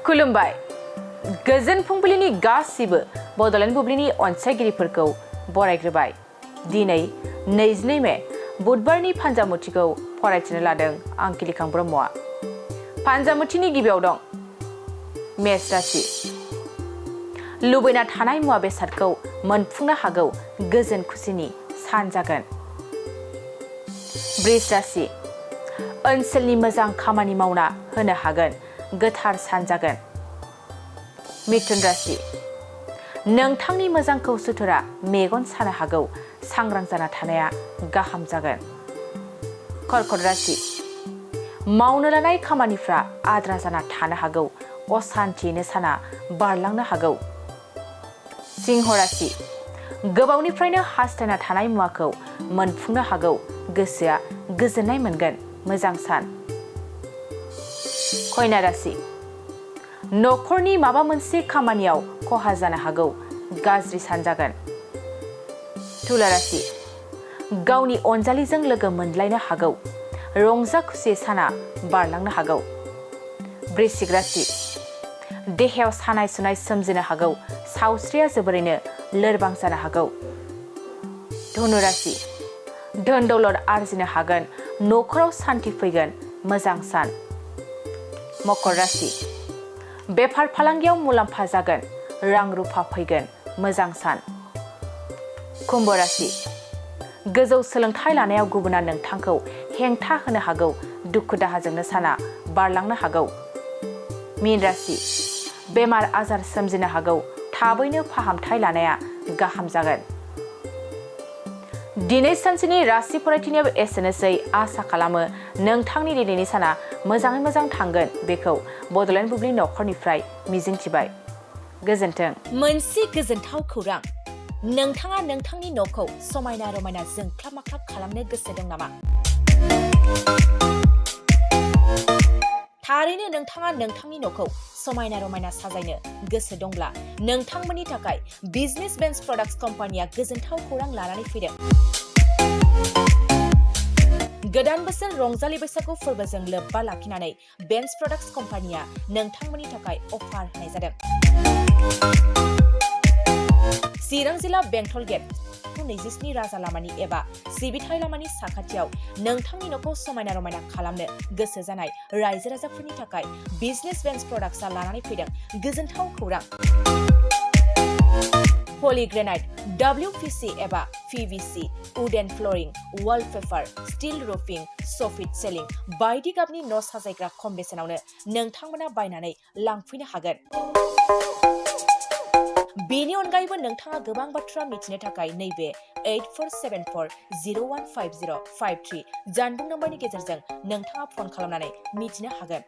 खुलुमबाय गोजोन फुंबिलिनि गासिबो बड'लेण्ड बुब्लिनि अनसायगिरिफोरखौ बरायग्रोबाय। दिनै 22 मे बुधबारनि फान्जामुथिखौ फरायथिनो लादों आं किलिखां ब्रह्मआ। फान्जामुथिनि गिबियाव दं मेष राशि। लुबैना थानाय मुवा बेसादखौ मोनफुंनो हागौ, गोजोन खुसिनि सान जागोन। बृष राशि। ओनसोलनि मोजां खामानि मावना होनो हागोन, गोथार सान जागोन। मिथुन राशि। नोंथांनि मोजांखौ सुथुरा मेगन सानो हागौ, सांग्रां जाना थानाया गाहाम जागोन। कर्कट राशि। मावनो लानाय खामानिफ्रा आद्रा जाना थानो हागौ, असान्थियैनो साना बारलांनो हागौ। सिंह राशि। गोबावनिफ्रायनो हास्थायना थानाय मुवाखौ मोनफुंनो हागौ, गोसोआ गोजोननाय मोनगोन, मोजां सान। कन्या राशि। नखरनि माबा मोनसे खामानियाव खहा जानो हागौ, गाज्रि सान जागोन। तुला राशि। गावनि अनजालिजों लोगो मोनलायनो हागौ, रंजा खुसि साना बारलांनो हागौ। वृश्चिक राशि। देहायाव सानाय सुनाय सोमजिनो हागौ, सावस्रिया जोबोरैनो लोरबां जानो हागौ। धनु राशि। धोन दौलत आरजिनो हागोन, नखराव सान्थि फैगोन, मोजां सान। मकर राशि। बेफार फालांगियाव मुलाम्फा जागोन, रां रुफा फैगोन, मोजां सान। कुम्भ राशि। गोजौ सोलोंथाइ लानायाव गुबुना नोंथांखौ हेंथा होनो हागौ, दुखु दाहाजोंनो साना बारलांनो हागौ। मीन राशि। बेमार आजार सोमजिनो हागौ, थाबैनो फाहामथाय लानाया गाहाम जागोन। दिनै सानसेनि राशि फरायथिनायाव एसेनोसै। आसा खालामो नोंथांनि दिनैनि साना मोजाङै मोजां थांगोन, बेखौ बड'लेण्ड बुब्लि नखरनिफ्राय मिजिंथिबाय। गोजोन्थों। मोनसे गोजोनथाव खौरां। नोंथाङा नोंथांनि न'खौ समायना रमायना जोंख्लाब माख्लाब खालामनो गोसो दं नामा? थारैनो नोंथाङा नोंथांनि न'खौ समायना रमायना साजायनो गोसो दंब्ला नोंथांमोननि थाखाय बिजनेस बेन्स प्रडाक्ट्स कम्पानिया गोजोनथाव खौरां लानानै फैदों। गोदान बोसोर रंजालि बैसागु फोरबोजों लोब्बा लाखिनानै बेन्स प्रडाक्ट्स कम्पानिया नोंथांमोननि थाखाय अफार होनाय जादों। चिरां जिल्ला बेंटल गेट 27 राजा लामानि एबा सिबिथाय लामानि साखाथियाव नोंथांनि न'खौ समायना रमायना खालामनो गोसो जानाय रायजो राजाफोरनि थाखाय बिजनेस बेन्स प्रडाक्ट्सआ लानानै फैदों गोजोनथाव खौरां। पलिग्रेनाइट, WPC एबा PVC, wooden flooring, wallpaper, steel roofing, soffit ceiling बायदि गाबनि न' साजायग्रा खम बेसेनावनो नोंथांमोना बायनानै लांफैनो हागोन। बेनि अनगायैबो नोंथाङा गोबां बाथ्रा मिथिनो थाखाय नैबे 8474015053 जानबुं नम्बरनि गेजेरजों नोंथाङा फन खालामनानै मिथिनो हागोन।